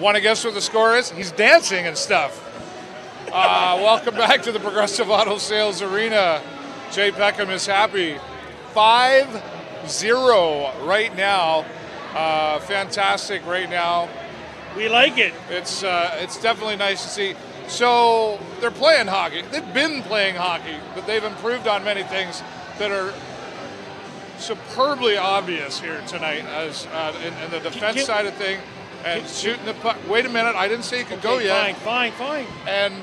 Want to guess what the score is? He's dancing and stuff. Welcome back to the Progressive Auto Sales Arena. Jay Peckham is happy. 5-0 right now. Fantastic right now. We like it. It's definitely nice to see. So they're playing hockey. They've been playing hockey, but they've improved on many things that are superbly obvious here tonight, as in the defense side of thing, and shooting the puck. Wait a minute, I didn't say you could go yet. Fine. And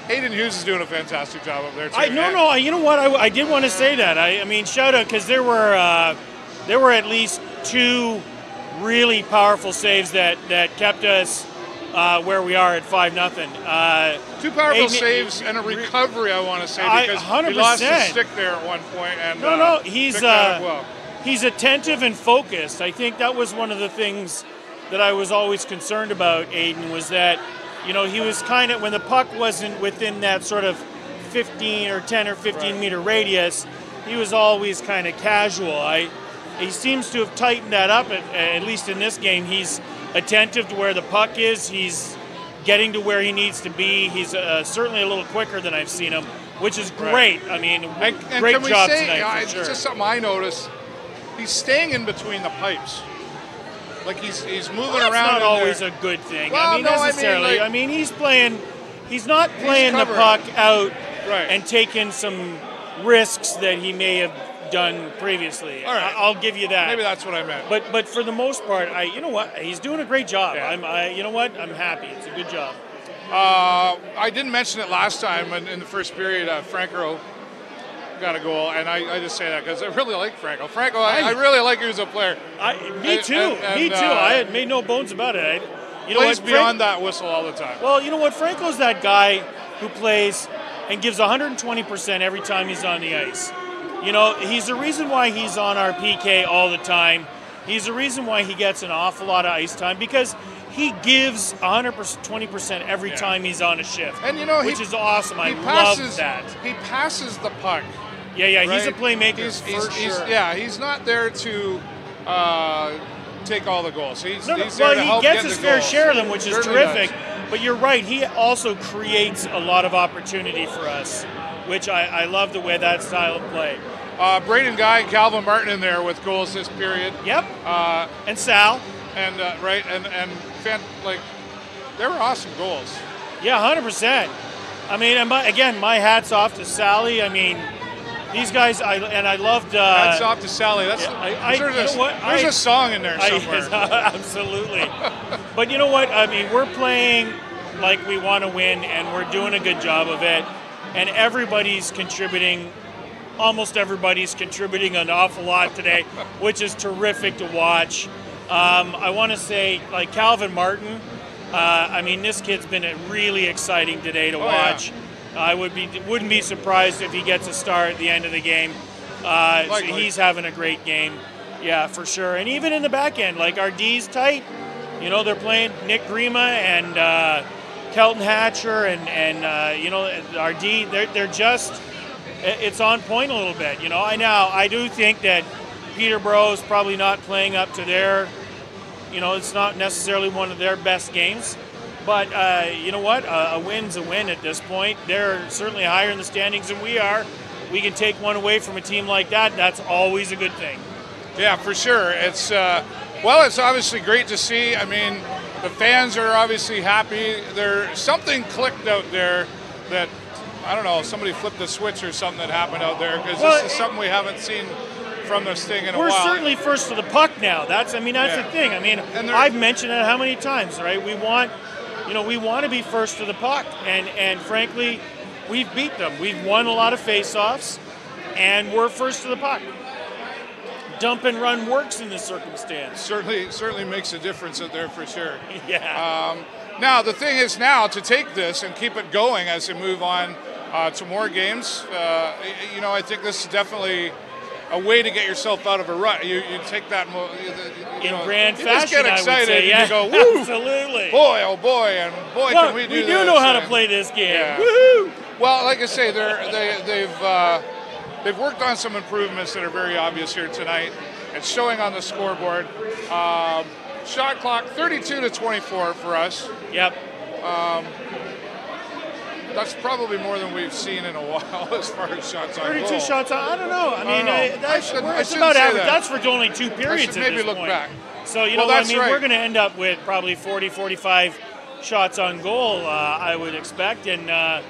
Hayden Hughes is doing a fantastic job up there too. No. You know what? I did want to say that. I mean, shout out, because there were at least two really powerful saves that kept us where we are at 5-0. Two powerful saves and a recovery, I want to say, because 100%. he lost his stick there at one point. And he's attentive and focused. I think that was one of the things that I was always concerned about, Aiden, was that, you know, he was kind of, when the puck wasn't within that sort of 10 or 15 meter radius, he was always kind of casual. He seems to have tightened that up, at least in this game. He's attentive to where the puck is. He's getting to where he needs to be. He's certainly a little quicker than I've seen him, which is great. Right. I mean, great job tonight, for sure. Just something I noticed. He's staying in between the pipes. Like he's moving around. That's not always there. a good thing. Well, he's not playing the puck out right. and taking some risks that he may have done previously. All right. I'll give you that. Maybe that's what I meant. But for the most part, you know what? He's doing a great job. Yeah. You know what? I'm happy. It's a good job. I didn't mention it last time in the first period. Franco got a goal, and I just say that because I really like Franco. I really like him as a player. Me too. I had made no bones about it. Plays beyond that whistle all the time. Well, you know what? Franco's that guy who plays and gives 120% every time he's on the ice. You know, he's the reason why he's on our PK all the time. He's the reason why he gets an awful lot of ice time, because he gives 120% every time he's on a shift. And you know, which is awesome. I love that. He passes the puck. Yeah, right? He's a playmaker for sure. He's not there to take all the goals. He's there to he help gets get his the fair goals. share of them, which is terrific. Does. But you're right, he also creates a lot of opportunity for us, which I love the way that style of play. Braden Guy and Calvin Martin in there with goals this period. Yep. And Sal. And they were awesome goals. Yeah, 100%. I mean, again, my hat's off to Sally. I mean, these guys, I loved. Hats off to Sally. That's there's a song in there somewhere. Absolutely. But you know what? I mean, we're playing like we want to win, and we're doing a good job of it. And everybody's contributing. Almost everybody's contributing an awful lot today, which is terrific to watch. I want to say, like Calvin Martin, I mean, this kid's been really exciting today to watch. Yeah. I wouldn't be surprised if he gets a star at the end of the game. So he's having a great game, yeah, for sure. And even in the back end, like our D's tight. You know, they're playing Nick Grima and Kelton Hatcher, and you know, our D. They're just. It's on point a little bit, you know. I do think that Peter Burrows probably not playing up to their, you know, it's not necessarily one of their best games. But you know what? A win's a win at this point. They're certainly higher in the standings than we are. We can take one away from a team like that. That's always a good thing. Yeah, for sure. It's it's obviously great to see. I mean, the fans are obviously happy. There's something clicked out there that. I don't know, somebody flipped a switch or something that happened out there, because this is something we haven't seen from this thing in a while. We're certainly first to the puck now. That's the thing. I mean, I've mentioned it how many times, right? We want to be first to the puck, and frankly, we've beat them. We've won a lot of face-offs, and we're first to the puck. Dump and run works in this circumstance. Certainly makes a difference out there for sure. Yeah. Now the thing is now to take this and keep it going as we move on to more games. You know, I think this is definitely a way to get yourself out of a rut. You take that in grand fashion. You just get excited say, yeah. and you go, woo! Absolutely. Boy, oh boy, and boy, can we do this. We do know how to play this game. Yeah. Woohoo! Well, like I say, they've worked on some improvements that are very obvious here tonight. It's showing on the scoreboard. shot clock 32-24 for us. Yep. That's probably more than we've seen in a while as far as shots on goal. 32 shots on, I don't know. I mean, that's shouldn't about say average. that. That's for only 2 periods maybe at this look point. back. So, you Well, know what I that's mean? right. We're going to end up with probably 40, 45 shots on goal, I would expect. And,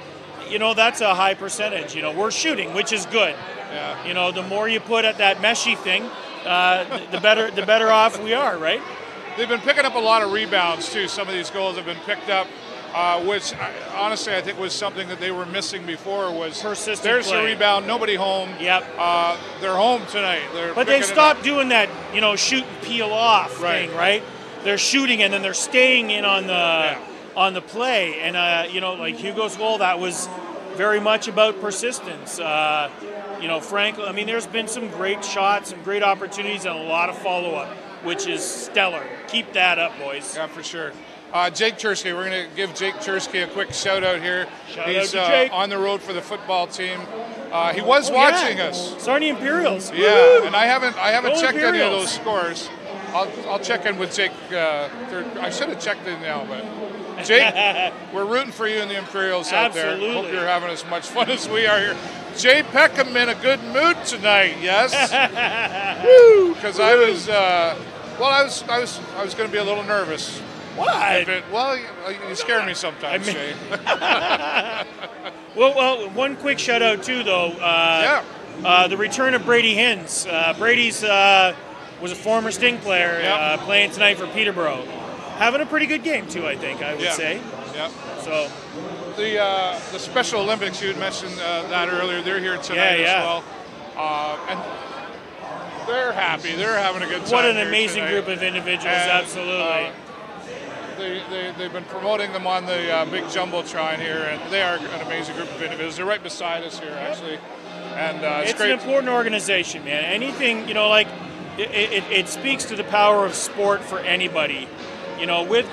you know, that's a high percentage. You know, we're shooting, which is good. Yeah. You know, the more you put at that meshy thing, the better off we are, right? They've been picking up a lot of rebounds, too. Some of these goals have been picked up, which honestly I think was something that they were missing before was persistent there's play. a rebound, nobody home. Yep. They're home tonight. But they've stopped doing that, you know, shoot and peel off thing, right? They're shooting and then they're staying in on the play. And, you know, like Hugo's goal, that was very much about persistence. You know, frankly, I mean, there's been some great shots, some great opportunities, and a lot of follow-up, which is stellar. Keep that up, boys. Yeah, for sure. Jake Chersky, we're going to give Jake Chersky a quick shout-out here. He's to Jake. On the road for the football team. He was watching us. Sarnia Imperials. Yeah, Woo-hoo! and I haven't checked any of Imperials. those scores. I'll check in with Jake. I should have checked in now, but Jake, we're rooting for you and the Imperials out there. Hope you're having as much fun as we are here. Jay Peckham in a good mood tonight, yes? Woo! Because I was going to be a little nervous. What? Well, you scare me sometimes, Jay. Well, one quick shout out too, though. The return of Brady Hins. Brady's was a former Sting player, playing tonight for Peterborough. Having a pretty good game too, I think. I would say. Yeah. So. The Special Olympics, you had mentioned that earlier. They're here tonight as well, and they're happy. They're having a good time. What an amazing group of individuals! And, absolutely. They've been promoting them on the big jumbotron here, and they are an amazing group of individuals. They're right beside us here, actually, and it's great. An important organization, man. Anything, you know, like it speaks to the power of sport for anybody. You know, with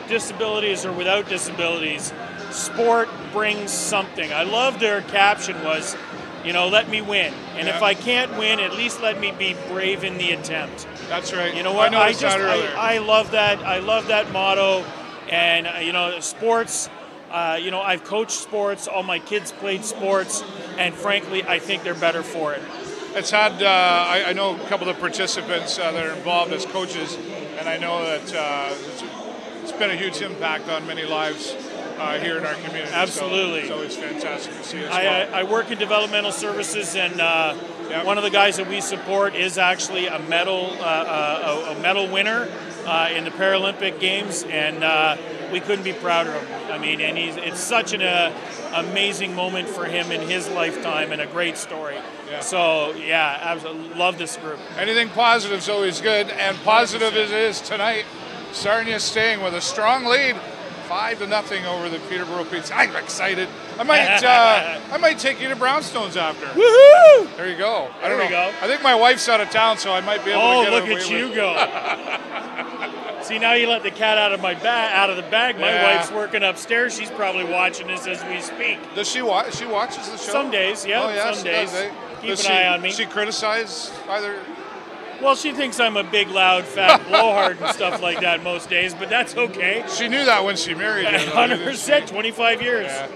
disabilities or without disabilities, sport brings something. I love their caption was, you know, let me win. And if I can't win, at least let me be brave in the attempt. That's right. You know what? I love that. I love that motto. And, you know, sports, you know, I've coached sports. All my kids played sports. And frankly, I think they're better for it. It's had, I know a couple of participants that are involved as coaches, and I know that it's been a huge impact on many lives here in our community. Absolutely. So it's fantastic to see as well. I work in developmental services, and one of the guys that we support is actually a medal winner in the Paralympic Games, and we couldn't be prouder of him. I mean, and it's such an amazing moment for him in his lifetime and a great story. Yeah. So, yeah, absolutely love this group. Anything positive is always good, and positive it is tonight. Sarnia Sting with a strong lead, 5-0 over the Peterborough Pete's. I'm excited. I might take you to Brownstones after. Woohoo! There you go. I don't know. Go. I think my wife's out of town, so I might be able to get look at you go. See, now you let the cat out of the bag. My wife's working upstairs. She's probably watching this as we speak. Does she watch? She watches the show? Some days, yeah. Oh, yeah, some days. Keep an eye on me. Does she criticize either? Well, she thinks I'm a big, loud, fat blowhard and stuff like that most days, but that's okay. She knew that when she married you. 100%, 25 years. Yeah.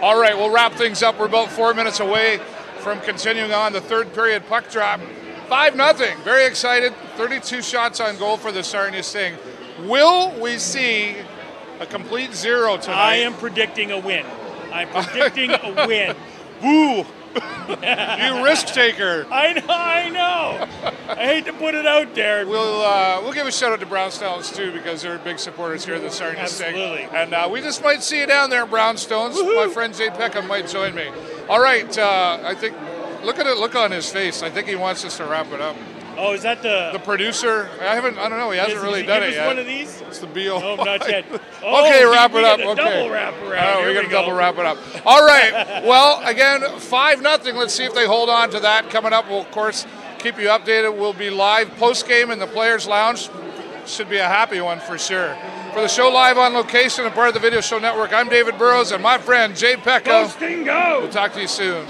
All right, we'll wrap things up. We're about 4 minutes away from continuing on the third period puck drop. 5-0. Very excited. 32 shots on goal for the Sarnia Sting. Will we see a complete zero tonight? I am predicting a win. I'm predicting a win. Boo! You risk taker. I know. I hate to put it out there. We'll give a shout out to Brownstones too, because they're big supporters here at the Sarnia Sting. Absolutely. And we just might see you down there, Brownstones. My friend Jay Peckham might join me. All right. I think look on his face. I think he wants us to wrap it up. Oh, is that the producer? I don't know. He hasn't really done it yet. One of these? It's the BO. No, not yet. Okay, wrap it up. Okay. Double wrap around. We're gonna double wrap it up. All right. Well, again, 5-0. Let's see if they hold on to that. Coming up, we'll of course keep you updated. We'll be live post game in the Players Lounge. Should be a happy one for sure. For the show live on location and part of the Video Show Network, I'm David Burrows and my friend Jay Peckham. Go Sting, go! We'll talk to you soon.